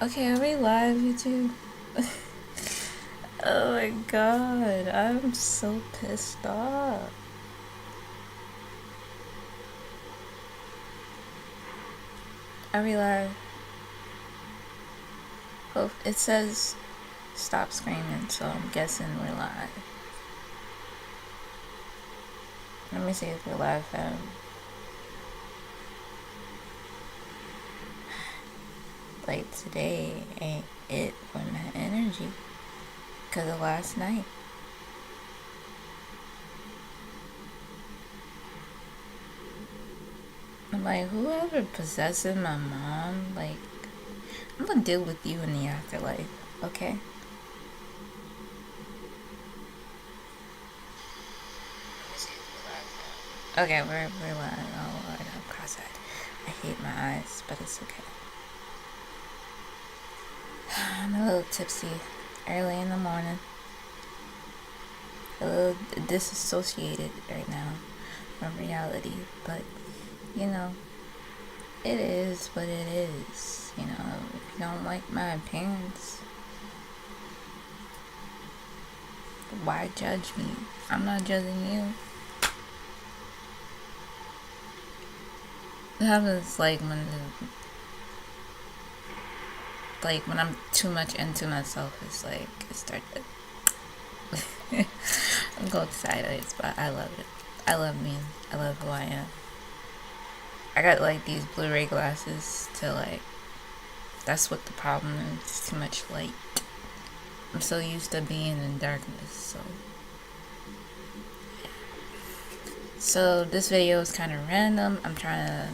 Okay, are we live, YouTube? Oh my god, I'm so pissed off. Are we live? Oh, it says stop screaming, so I'm guessing we're live. Let me see if we're live, fam. Like, today ain't it for my energy because of last night. I'm like, whoever possessing my mom, like, I'm gonna deal with you in the afterlife, okay? Okay, we're live. Oh Lord, I'm cross-eyed. I hate my eyes, but it's okay. I'm a little tipsy early in the morning. A little disassociated right now from reality, but you know, it is what it is. You know, if you don't like my appearance, why judge me? I'm not judging you. It happens like when I'm too much into myself. It's like it starts. I'm going sideways, but I love it. I love me. I love who I am. I got like these Blu-ray glasses to like. That's what the problem is. It's too much light. I'm so used to being in darkness, so. So this video is kind of random. I'm trying to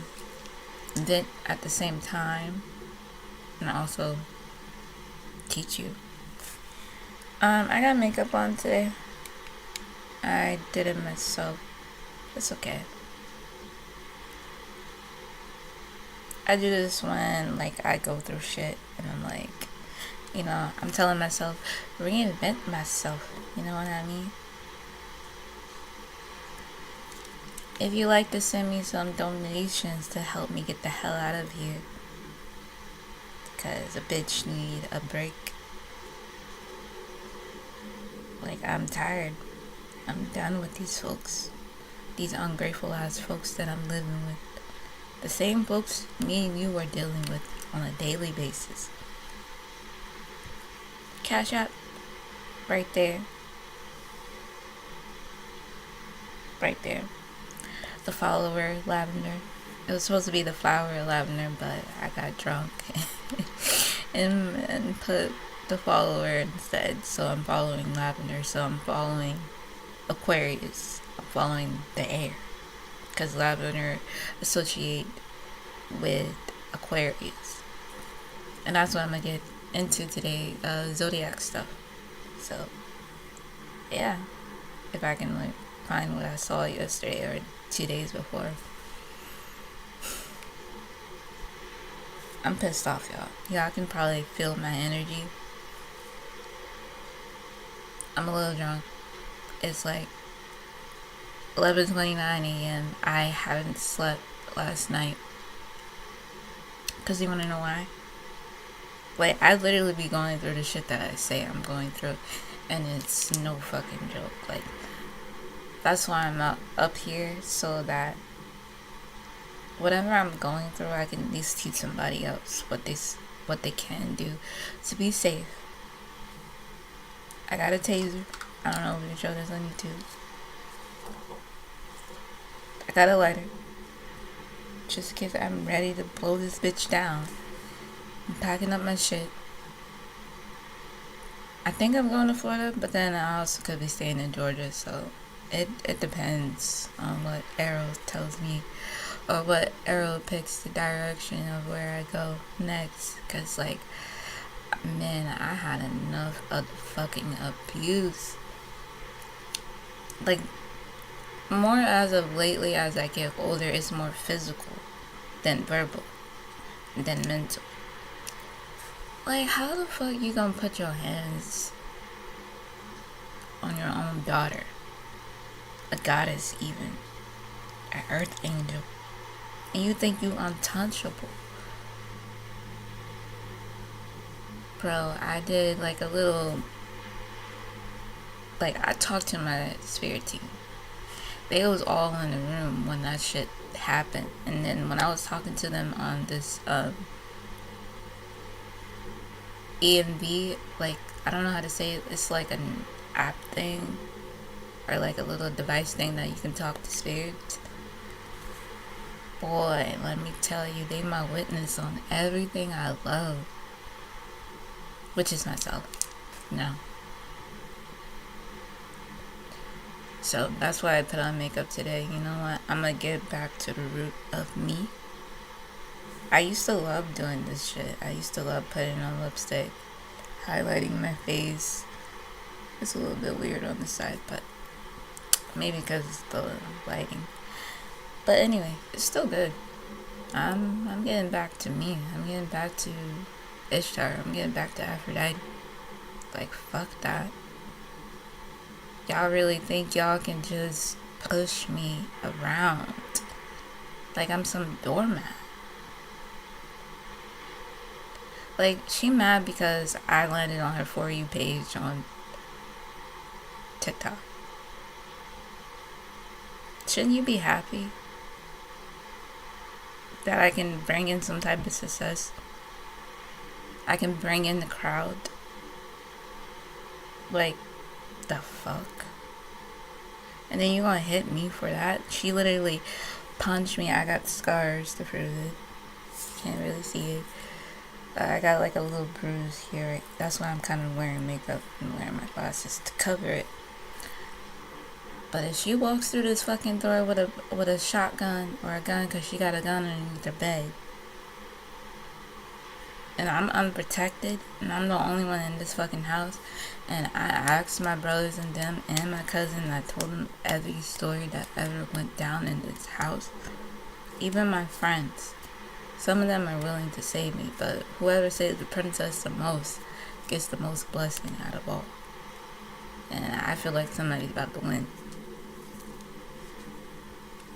vent at the same time, and also teach you. I got makeup on today. I did it myself. It's okay. I do this when like I go through shit and I'm like, you know, I'm telling myself, reinvent myself. You know what I mean? If you like to send me some donations to help me get the hell out of here, because a bitch need a break. Like, I'm tired. I'm done with these folks. These ungrateful ass folks that I'm living with. The same folks me and you are dealing with on a daily basis. Cash App, right there. Right there. The follower lavender. It was supposed to be the flower lavender, but I got drunk and put the follower instead. So I'm following lavender. So I'm following Aquarius. I'm following the air, because lavender associate with Aquarius, and that's what I'm gonna get into today. Zodiac stuff. So yeah, if I can like find what I saw yesterday or 2 days before. I'm pissed off, y'all. Y'all can probably feel my energy. I'm a little drunk. It's like 11:29 a.m. I haven't slept last night. Cause you wanna know why? Like, I literally be going through the shit that I say I'm going through, and it's no fucking joke. Like, that's why I'm up here, so that whatever I'm going through, I can at least teach somebody else what they can do to be safe. I got a taser. I don't know if we can show this on YouTube. I got a lighter, just in case I'm ready to blow this bitch down. I'm packing up my shit. I think I'm going to Florida, but then I also could be staying in Georgia, so it depends on what Arrow tells me, or what Arrow picks the direction of where I go next. Cause like, man, I had enough of the fucking abuse. Like, more as of lately, as I get older, it's more physical than verbal, than mental. Like, how the fuck you gonna put your hands on your own daughter? A goddess, even. An earth angel. And you think you untouchable? Bro, I did like a little, like, I talked to my spirit team. They was all in the room when that shit happened. And then when I was talking to them on this EMV, like, I don't know how to say it. It's like an app thing or like a little device thing that you can talk to spirits. Boy, let me tell you, they my witness on everything I love, which is myself. No. So that's why I put on makeup today. You know what? I'm gonna get back to the root of me. I used to love doing this shit. I used to love putting on lipstick, highlighting my face. It's a little bit weird on the side, but maybe because it's the lighting. But anyway, it's still good. I'm getting back to me. I'm getting back to Ishtar. I'm getting back to Aphrodite. Like, fuck that. Y'all really think y'all can just push me around like I'm some doormat? Like, she mad because I landed on her For You page on TikTok. Shouldn't you be happy that I can bring in some type of success? I can bring in the crowd. Like, the fuck? And then you gonna hit me for that? She literally punched me. I got scars to prove it. Can't really see it. I got like a little bruise here. That's why I'm kind of wearing makeup and wearing my glasses to cover it. But if she walks through this fucking door with a shotgun or a gun, because she got a gun underneath her bed, and I'm unprotected, and I'm the only one in this fucking house, and I asked my brothers and them and my cousin, I told them every story that ever went down in this house, even my friends. Some of them are willing to save me, but whoever saves the princess the most gets the most blessing out of all. And I feel like somebody's about to win.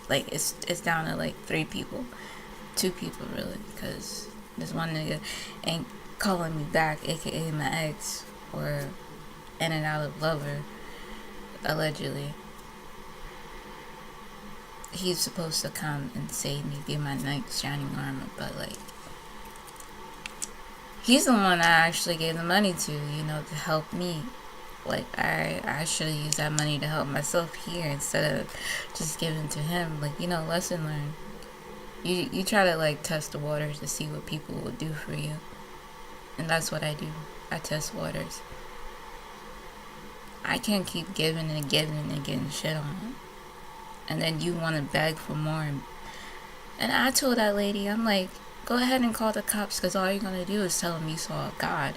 Like, it's down to like 3 people. 2 people, really, because this one nigga ain't calling me back, aka my ex, or in and out of lover, allegedly. He's supposed to come and save me, be my knight shining armor, but like, he's the one I actually gave the money to, you know, to help me. Like, I should have used that money to help myself here instead of just giving to him. Like, you know, lesson learned. You try to like test the waters to see what people will do for you, and that's what I do. I test waters. I can't keep giving and giving and getting shit on, and then you want to beg for more. And I told that lady, I'm like, go ahead and call the cops, because all you're gonna do is tell them you saw a god.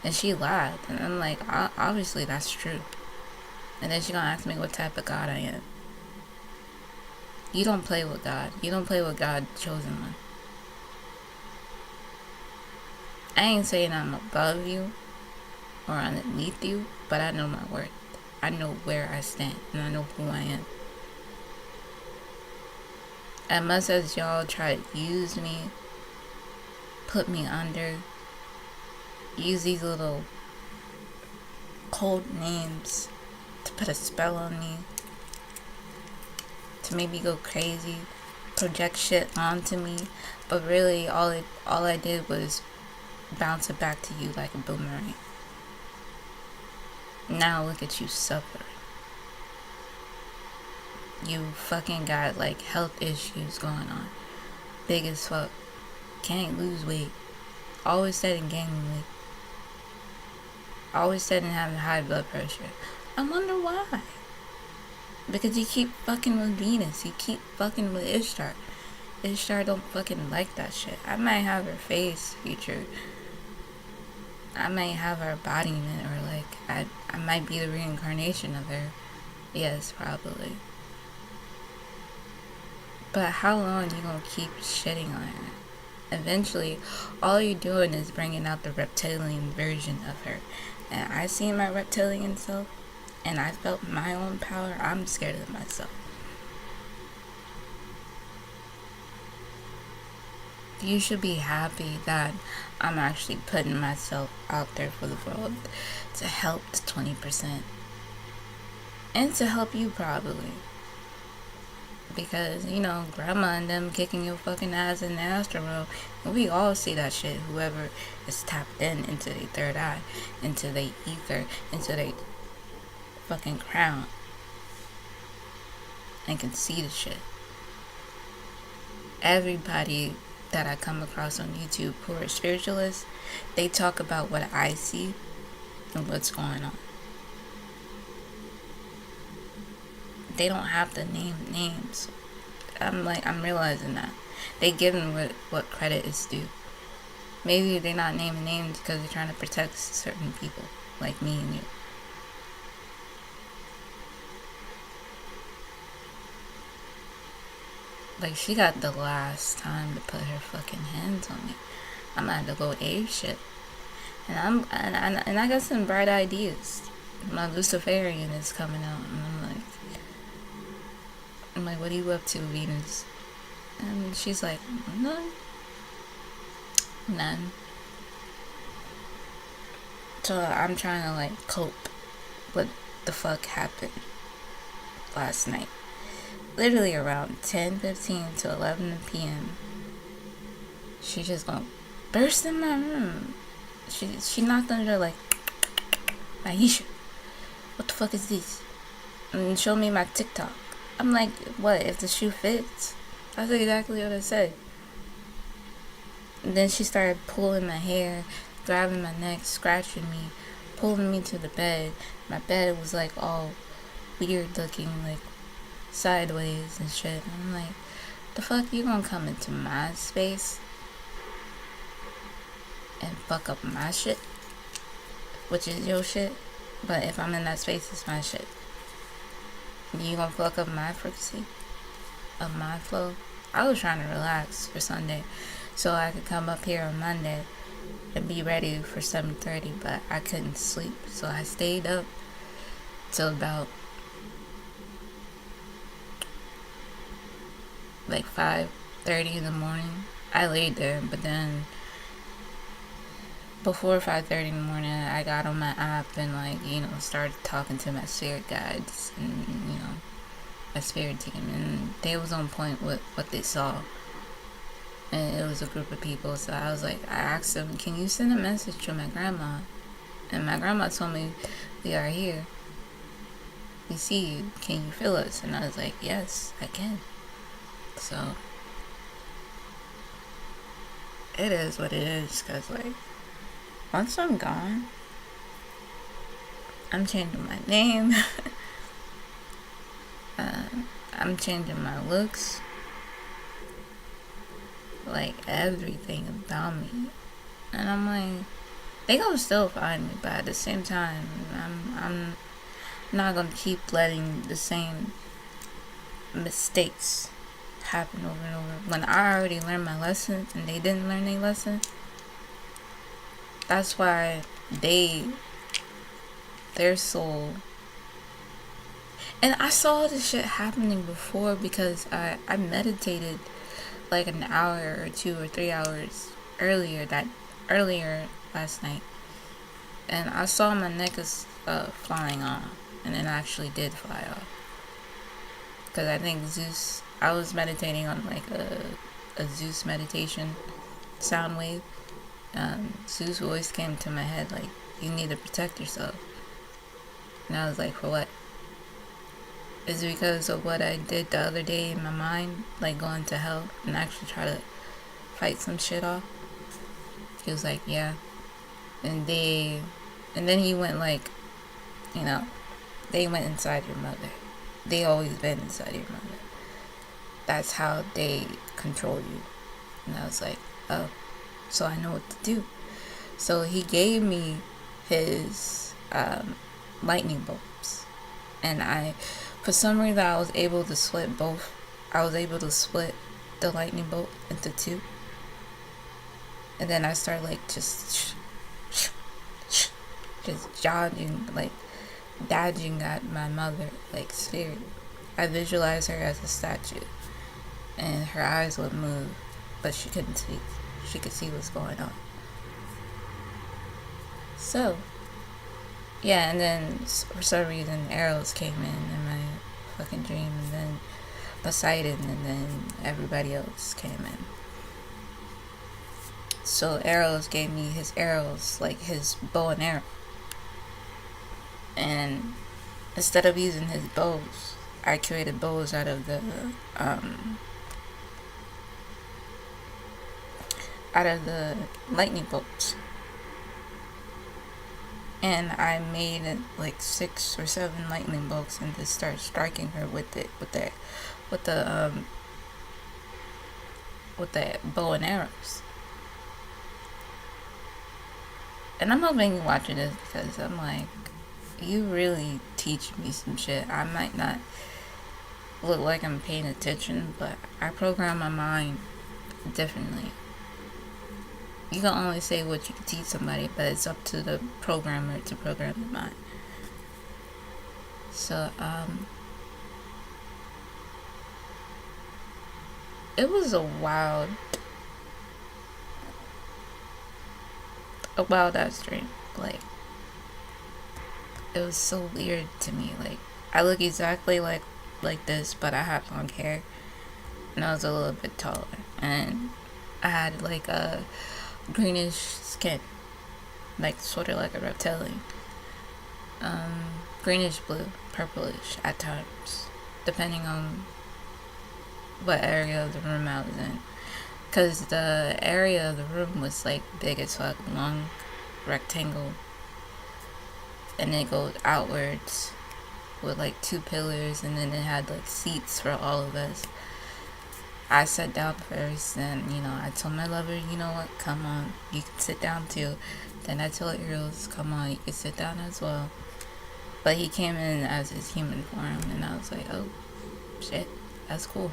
And she lied, and I'm like, obviously that's true. And then she gonna ask me what type of god I am. You don't play with God. You don't play with God's chosen one. I ain't saying I'm above you or underneath you, but I know my worth. I know where I stand, and I know who I am. As much as y'all try to use me, put me under, use these little cold names to put a spell on me, to make me go crazy, project shit onto me, but really all I did was bounce it back to you like a boomerang. Now look at you suffering. You fucking got like health issues going on, big as fuck, can't lose weight, always said and gaining weight, always said and having high blood pressure. I wonder why. Because you keep fucking with Venus. You keep fucking with Ishtar. Ishtar don't fucking like that shit. I might have her face featured. I might have her embodiment, or like I might be the reincarnation of her. Yes, probably. But how long you gonna keep shitting on her? Eventually, all you're doing is bringing out the reptilian version of her. And I seen my reptilian self, and I felt my own power. I'm scared of myself. You should be happy that I'm actually putting myself out there for the world to help the 20%. And to help you, probably. Because, you know, grandma and them kicking your fucking ass in the astral, and we all see that shit. Whoever is tapped into their third eye, into their ether, into their fucking crown, and can see the shit. Everybody that I come across on YouTube who are spiritualists, they talk about what I see and what's going on. They don't have to name names. I'm realizing that. They give them what credit is due. Maybe they're not naming names because they're trying to protect certain people, like me and you. Like, she got the last time to put her fucking hands on me. I'm gonna have to go ape shit. And I got some bright ideas. My Luciferian is coming out, and I'm like, what are you up to, Venus? And she's like, none. So I'm trying to like cope with the fuck happened last night. Literally around 10:15 to 11 p.m. She just gonna burst in my room. She knocked on the door like, Aisha, what the fuck is this? And showed me my TikTok. I'm like, what, if the shoe fits? That's exactly what I said. And then she started pulling my hair, grabbing my neck, scratching me, pulling me to the bed. My bed was like all weird looking, like sideways and shit. And I'm like, the fuck, you gonna come into my space and fuck up my shit? Which is your shit. But if I'm in that space, it's my shit. You gonna fuck up my frequency of my flow? I was trying to relax for Sunday so I could come up here on Monday and be ready for 7:30, but I couldn't sleep, so I stayed up till about like 5:30 in the morning. I laid there, but then before 5:30 in the morning, I got on my app and started talking to my spirit guides and my spirit team, and they was on point with what they saw. And it was a group of people, so I was like, I asked them, can you send a message to my grandma? And my grandma told me, we are here. We see you. Can you feel us? And I was like, yes, I can. So it is what it is, because once I'm gone, I'm changing my name. I'm changing my looks. Everything about me. And I'm like, they gonna still find me, but at the same time, I'm not gonna keep letting the same mistakes happen over and over. When I already learned my lesson and they didn't learn their lesson, that's why their soul. And I saw this shit happening before because I meditated like an hour or 2 or 3 hours earlier last night, and I saw my necklace flying off, and it actually did fly off. Because I think Zeus, I was meditating on a Zeus meditation sound wave. Zeus voice came to my head like, you need to protect yourself. And I was like, for what? Is it because of what I did the other day in my mind, like going to hell and actually try to fight some shit off? He was like, yeah. And then he went they went inside your mother. They always been inside your mother. That's how they control you. And I was like, oh, so I know what to do. So he gave me his lightning bolts, and for some reason, I was able to split both. I was able to split the lightning bolt into two. And then I started just jogging, dodging at my mother, spirit. I visualized her as a statue, and her eyes would move. but she couldn't see. She could see what's going on. So, yeah, and then for some reason arrows came in my fucking dream, and then Poseidon, and then everybody else came in. So Arrows gave me his arrows, like his bow and arrow. And instead of using his bows, I created bows out of the lightning bolts. And I made like 6 or 7 lightning bolts and just started striking her with it, with the bow and arrows. And I'm hoping you're watching this because I'm like, you really teach me some shit. I might not look like I'm paying attention, but I program my mind differently. You can only say what you can teach somebody, but it's up to the programmer to program the mind. So, it was a wild ass dream. Like, it was so weird to me. Like, I look exactly like this, but I have long hair, and I was a little bit taller, and I had like a greenish skin, like sort of like a reptilian, greenish blue, purplish at times, depending on what area of the room I was in. Because the area of the room was like big as fuck, long rectangle, and it goes outwards with like 2 pillars, and then it had like seats for all of us. I sat down first, and I told my lover, you know what, come on, you can sit down too. Then I told Eros, come on, you can sit down as well. But he came in as his human form, and I was like, oh shit, that's cool.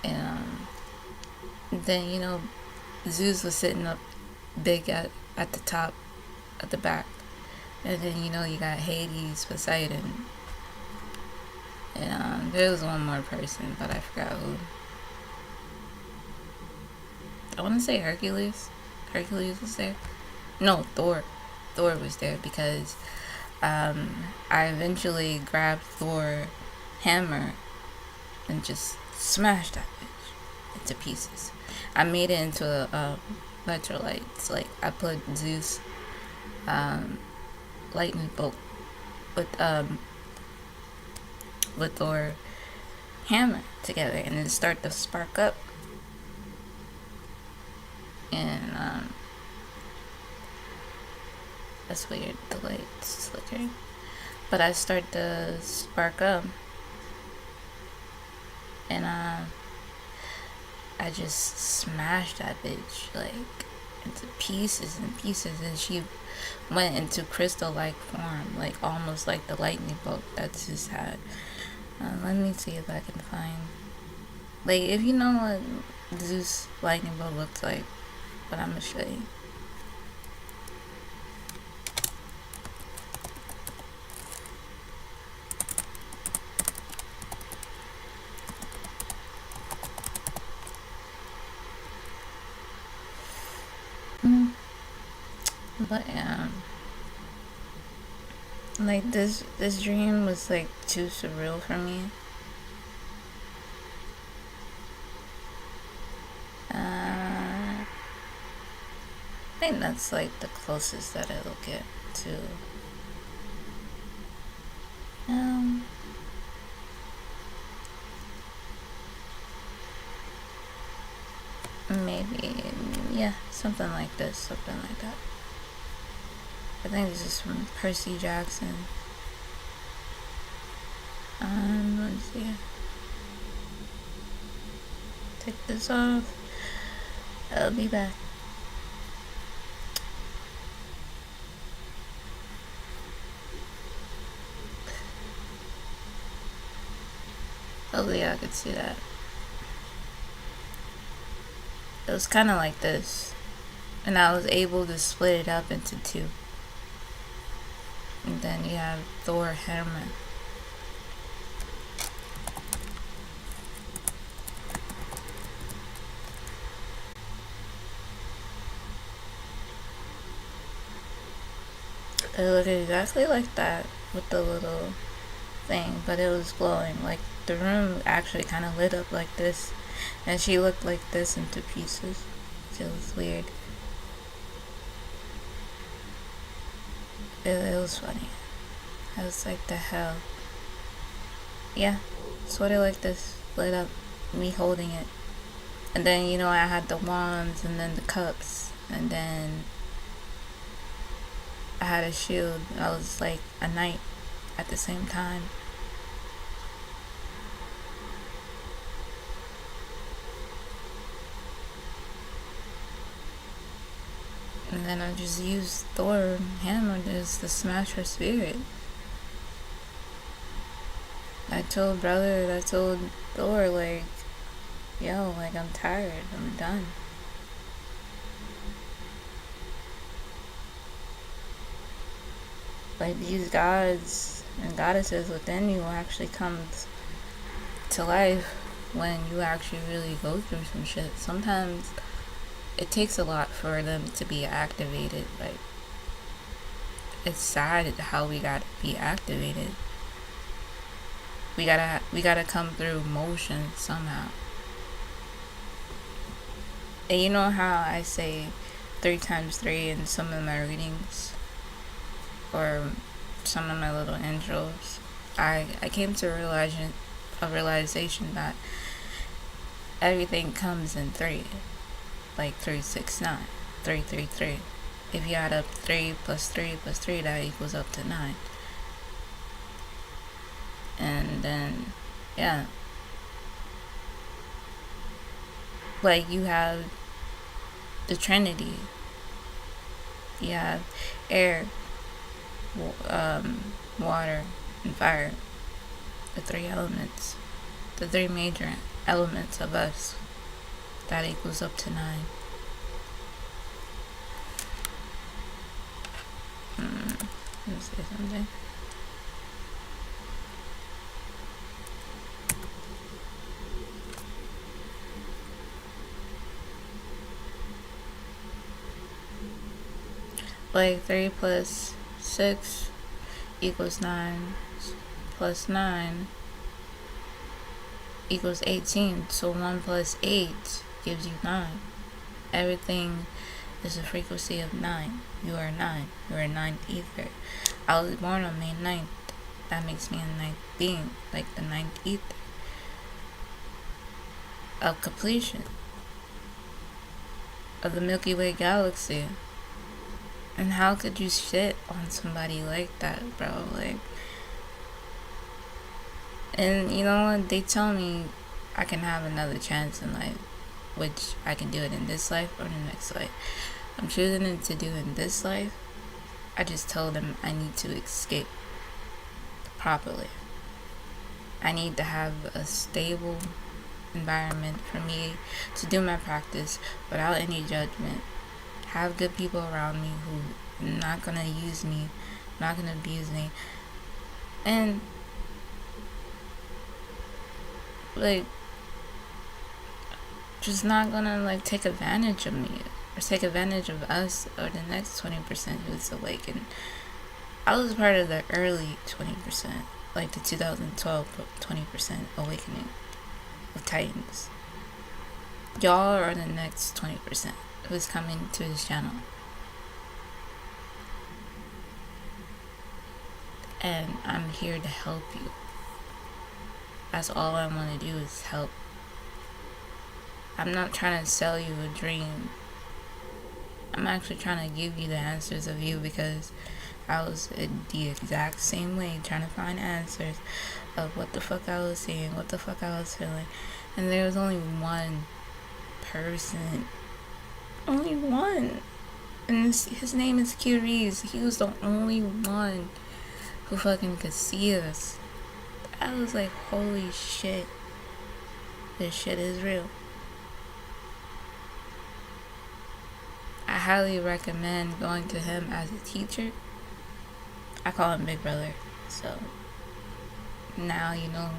And then Zeus was sitting up big at the top, at the back, and then you got Hades, Poseidon, and there was one more person, but I forgot who. I want to say Hercules. Hercules was there. No, Thor. Thor was there because I eventually grabbed Thor's hammer and just smashed that bitch into pieces. I made it into a electrolytes. Like, I put Zeus lightning bolt with Thor hammer together, and then start to spark up. And that's weird, the light's flickering. But I start to spark up, and I just smashed that bitch like into pieces and pieces, and she went into crystal-like form, like almost like the lightning bolt that Zeus had. Let me see if I can find, like, if you know what Zeus lightning bolt looks like, but I'm gonna show you. But like this dream was like too surreal for me. I think that's like the closest that it'll get to. Maybe, yeah, something like this, something like that. I think this is from Percy Jackson. Let's see. Take this off. I'll be back. Hopefully I could see that. It was kind of like this, and I was able to split it up into 2. And then you have Thor hammer. It looked exactly like that with the little thing, but it was glowing. Like the room actually kind of lit up like this, and she looked like this into pieces. It was weird. It was funny. I was like, the hell. Yeah, sort of like this, lit up, me holding it. And then, you know, I had the wands and then the cups, and then I had a shield. I was like a knight at the same time. And then I just used Thor hammer just to smash her spirit. I told Thor, like, yo, like, I'm tired, I'm done. Like, these gods and goddesses within you actually come to life when you actually really go through some shit. Sometimes it takes a lot for them to be activated. Like, it's sad how we gotta be activated. We gotta come through motion somehow. And you know how I say 3 times 3 in some of my readings, or some of my little intros? I came to a realization that everything comes in 3, like 3, 6, 9, 3, 3, 3. If you add up 3 plus 3 plus 3, that equals up to 9. And then, yeah, like you have the Trinity. You have air, water, and fire. The 3 elements. The 3 major elements of us. That equals up to 9. Let me say something. Like 3 plus 6 equals 9, plus 9 equals 18. So 1 plus 8 gives you 9. Everything is a frequency of 9. You are 9. You are 9th ether. I was born on May 9th. That makes me a 9th being, like the 9th ether of completion of the Milky Way galaxy. And how could you shit on somebody like that, bro? Like, and you know what? They tell me I can have another chance in life, which I can do it in this life or the next life. I'm choosing it to do in this life. I just told them I need to escape properly. I need to have a stable environment for me to do my practice without any judgment. Have good people around me who are not gonna use me, not gonna abuse me, and like just not gonna like take advantage of me or take advantage of us or the next 20% who's awakened. I was part of the early 20%, like the 2012 20% awakening of Titans. Y'all are the next 20% who's coming to this channel. And I'm here to help you. That's all I want to do is help. I'm not trying to sell you a dream. I'm actually trying to give you the answers of you, because I was the exact same way trying to find answers of what the fuck I was seeing, what the fuck I was feeling. And there was only one person. Only one. And his name is Curious. He was the only one who fucking could see us. I was like, holy shit. This shit is real. I highly recommend going to him as a teacher. I call him Big Brother. So now you know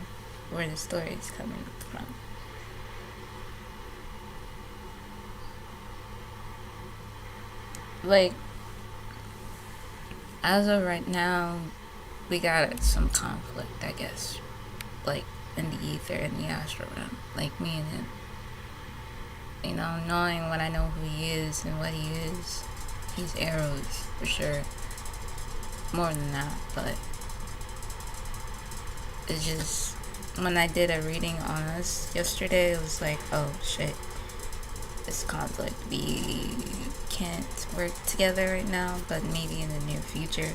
where the story is coming from. Like, As of right now, we got some conflict, I guess. Like, in the ether, in the astral realm. Like, me and him. You know, knowing what I know who he is and what he is. He's arrows, for sure. More than that, but it's just, when I did a reading on us yesterday, it was like, oh shit, this conflict, we can't work together right now, but maybe in the near future,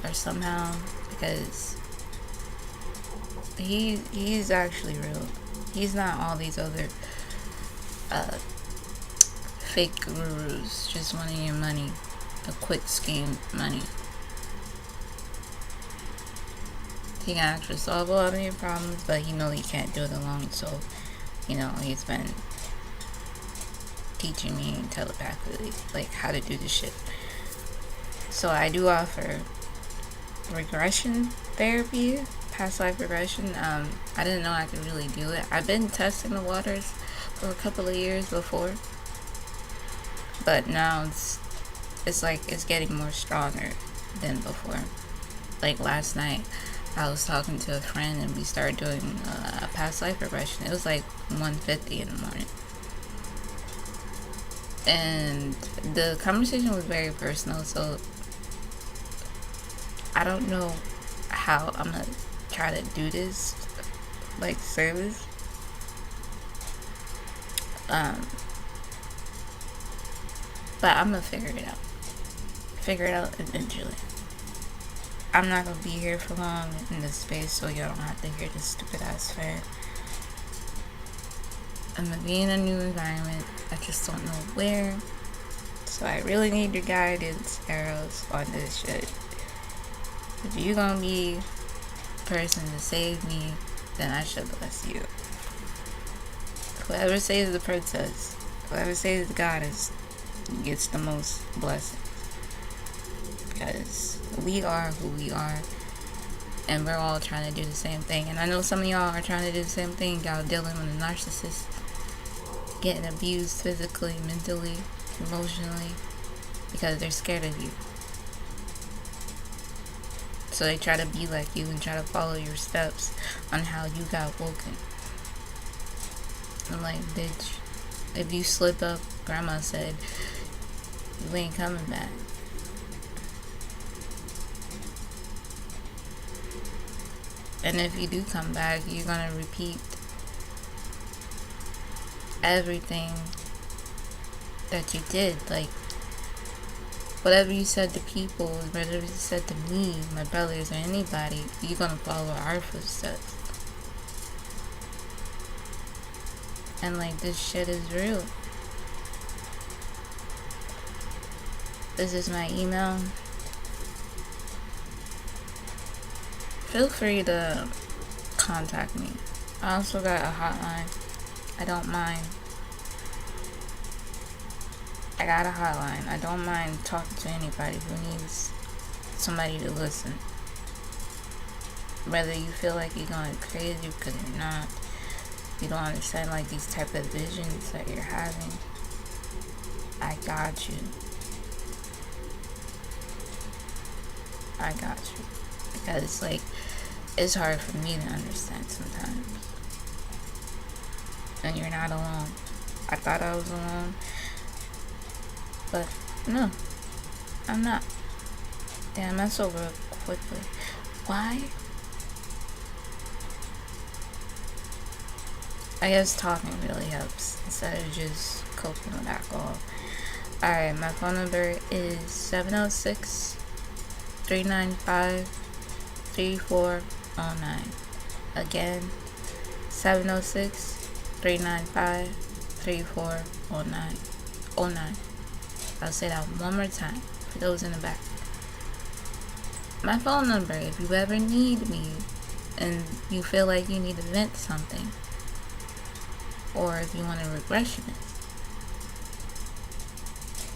or somehow, because he's actually real. He's not all these other fake gurus just wanting your money, a quick scheme money. He can actually solve a lot of your problems, but he knows he can't do it alone, so, you know, he's been teaching me telepathically, like, how to do this shit. So I do offer regression therapy, past life regression. I didn't know I could really do it. I've been testing the waters for a couple of years before, but now it's like it's getting more stronger than before. Like last night, I was talking to a friend and we started doing a past life regression. It was like 1:50 in the morning. And the conversation was very personal, so I don't know how I'm gonna try to do this, like service. But I'm gonna figure it out. Figure it out eventually. I'm not gonna be here for long in this space, so y'all don't have to hear this stupid ass fan. I'm gonna be in a new environment. I just don't know where. So I really need your guidance, arrows, on this shit. If you're gonna be the person to save me, then I should bless you. Whoever saves the princess, whoever saves the goddess, gets the most blessings. Because we are who we are, and we're all trying to do the same thing. And I know some of y'all are trying to do the same thing. Y'all dealing with a narcissist, getting abused physically, mentally, emotionally, because they're scared of you. So they try to be like you and try to follow your steps on how you got woken. I'm like, bitch, if you slip up, grandma said, you ain't coming back. And if you do come back, you're gonna repeat everything that you did. Like, whatever you said to people, whatever you said to me, my brothers, or anybody, you're gonna follow our footsteps. And like, this shit is real. This is my email. Feel free to contact me. I also got a hotline. I don't mind. I got a hotline. I don't mind talking to anybody who needs somebody to listen. Whether you feel like you're going crazy because you're not. You don't understand like these type of visions that you're having. I got you. I got you. Because like, it's hard for me to understand sometimes. And you're not alone. I thought I was alone. But no, I'm not. Damn, that's over quickly. Why? I guess talking really helps instead of just coping with alcohol. Alright, my phone number is 706-395-3409. Again, 706-395-3409. I'll say that one more time for those in the back. My phone number, if you ever need me and you feel like you need to vent something, or if you want a regressionist,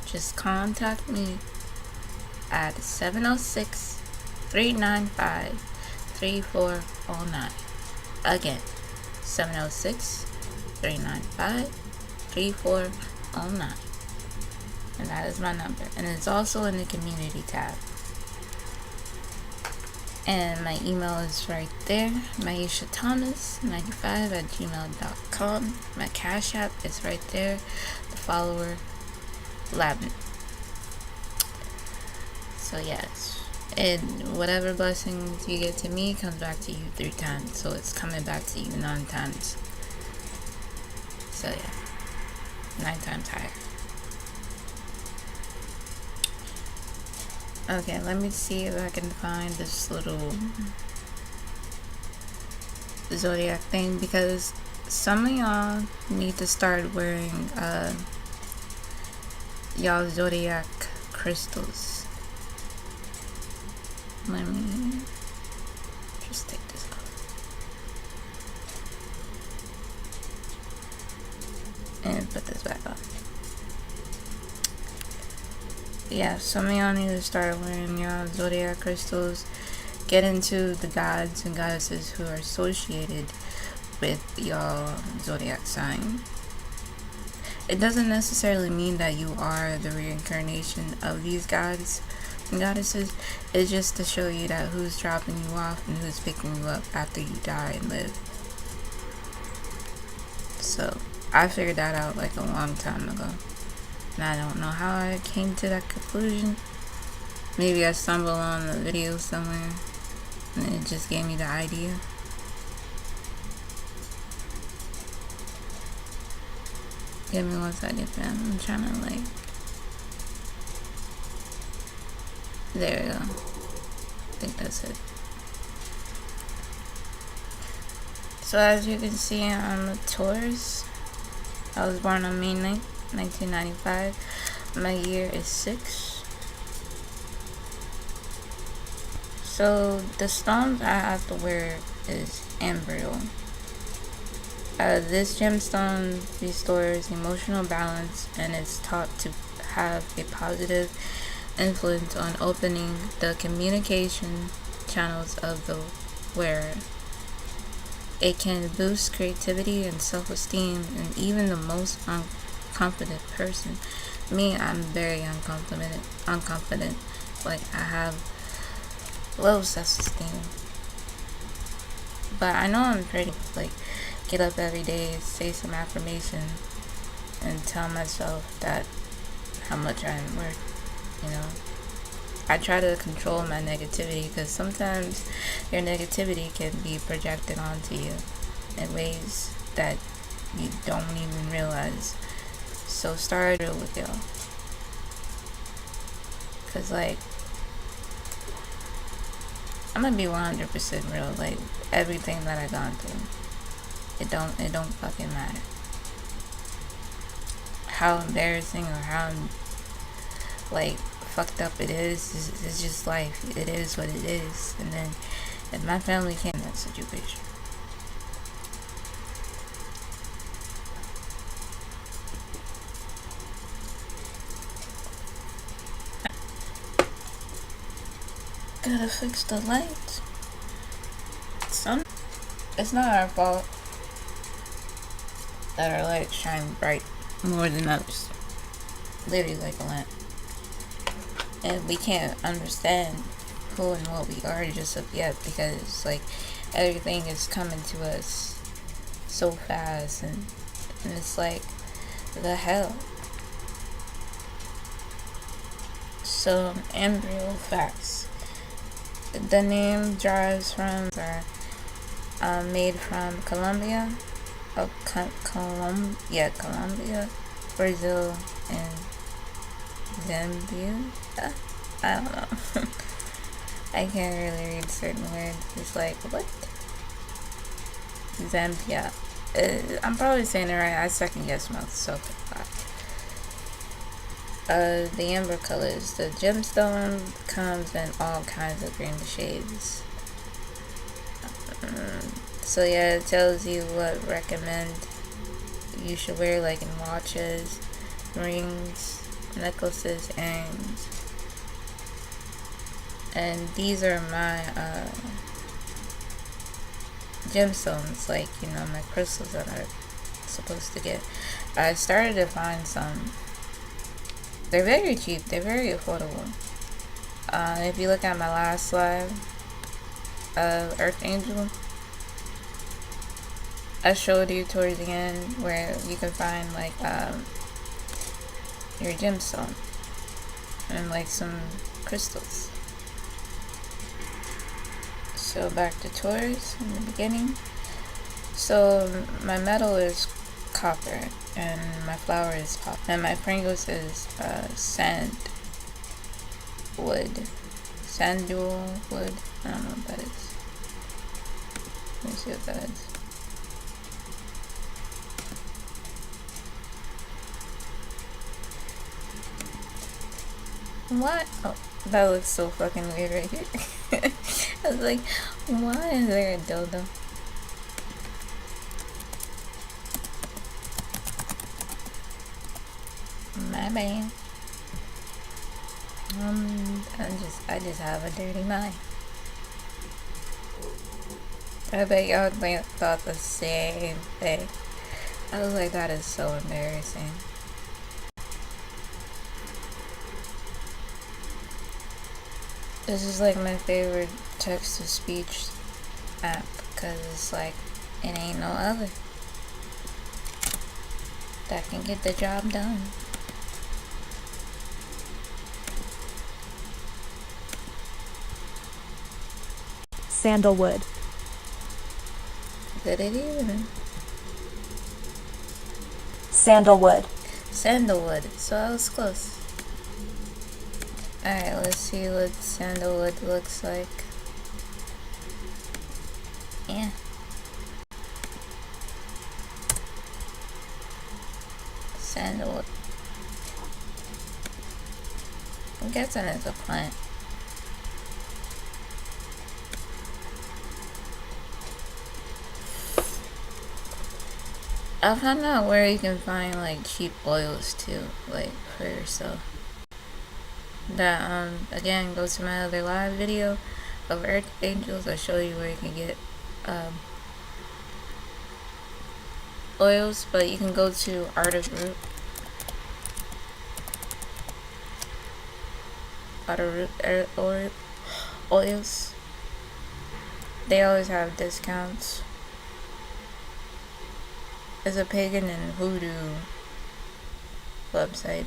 just contact me at 706-395-3409. Again, 706-395-3409. And that is my number. And it's also in the community tab. And my email is right there, maishathomas95@gmail.com. My Cash App is right there, the follower lavender. So yes, and whatever blessings you get to me comes back to you 3 times, so it's coming back to you 9 times. So yeah, 9 times higher. Okay, let me see if I can find this little zodiac thing, because some of y'all need to start wearing y'all zodiac crystals. Let me just take this off. And put this back on. Yeah, some of y'all need to start wearing y'all zodiac crystals. Get into the gods and goddesses who are associated with y'all zodiac sign. It doesn't necessarily mean that you are the reincarnation of these gods and goddesses. It's just to show you that who's dropping you off and who's picking you up after you die and live. So I figured that out like a long time ago, and I don't know how I came to that conclusion. Maybe I stumbled on the video somewhere and it just gave me the idea. Give me 1 second, fam. I'm trying to like... There we go. I think that's it. So as you can see on the Taurus, I was born on May 9th, 1995. My year is 6. So the stones I have to wear is aphro. This gemstone restores emotional balance and is taught to have a positive influence on opening the communication channels of the wearer. It can boost creativity and self-esteem in even the most unconfident person. Me, I'm very unconfident. Like, I have low self-esteem. But I know I'm pretty. Like, get up every day, say some affirmation, and tell myself that how much I'm worth, you know. I try to control my negativity, because sometimes your negativity can be projected onto you in ways that you don't even realize. So start real with y'all, because like, I'm gonna be 100% real. Like, everything that I've gone through, it don't fucking matter how embarrassing or how like fucked up it is. It's just life. It is what it is. And then if my family came in that situation, gotta fix the lights. It's not our fault that our lights shine bright more than others. Literally like a lamp. And we can't understand who and what we are just of yet, because like everything is coming to us so fast, and it's like, the hell. So aphro facts. The name derives from, made from Colombia, Colombia, Brazil, and Zambia. I don't know. I can't really read certain words. It's like, what? Zambia. I'm probably saying it right. I second guess myself. The amber colors. The gemstone comes in all kinds of green shades. So yeah, it tells you what recommend you should wear, like in watches, rings, necklaces, earrings. And these are my gemstones, like, you know, my crystals that I'm supposed to get. I started to find some. They're very cheap. They're very affordable. If you look at my last live, Earth Angel. I showed you towards the end where you can find like your gemstone and like some crystals. So back to Taurus in the beginning. So my metal is copper and my flower is pop, and my Pringles is sandalwood. I don't know what that is. Let me see what that is. What? Oh, that looks so fucking weird right here. I was like, why is there a dildo? My bad. I just have a dirty mind. I bet y'all thought the same thing. I was like, that is so embarrassing. This is like my favorite text-to-speech app because it's like, it ain't no other that can get the job done. Sandalwood. Did it even? Sandalwood. Sandalwood. So I was close. Alright, let's see what sandalwood looks like. Yeah. Sandalwood. I'm guessing it's a plant. I found out where you can find like cheap oils too, like for yourself. That again, go to my other live video of Earth Angels. I show you where you can get oils, but you can go to Art of Root oils. They always have discounts. It's a pagan and voodoo website.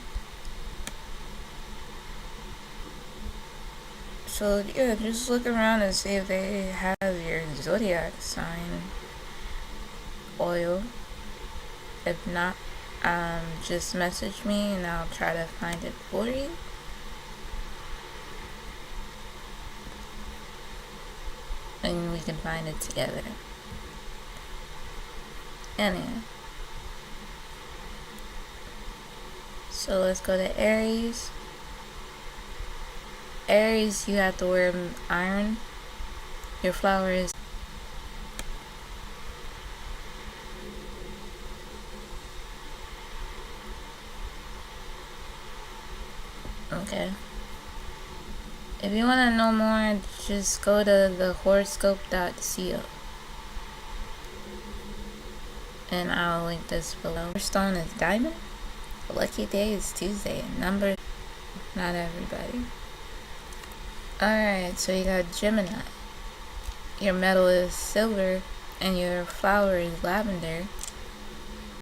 So yeah, just look around and see if they have your zodiac sign oil. If not, just message me and I'll try to find it for you. And we can find it together. Anyway. So let's go to Aries. Aries, you have to wear iron. Your flower is okay. If you want to know more, just go to thehoroscope.co and I'll link this below. Stone is diamond. Lucky day is Tuesday. Number, not everybody. Alright, so you got Gemini. Your metal is silver and your flower is lavender.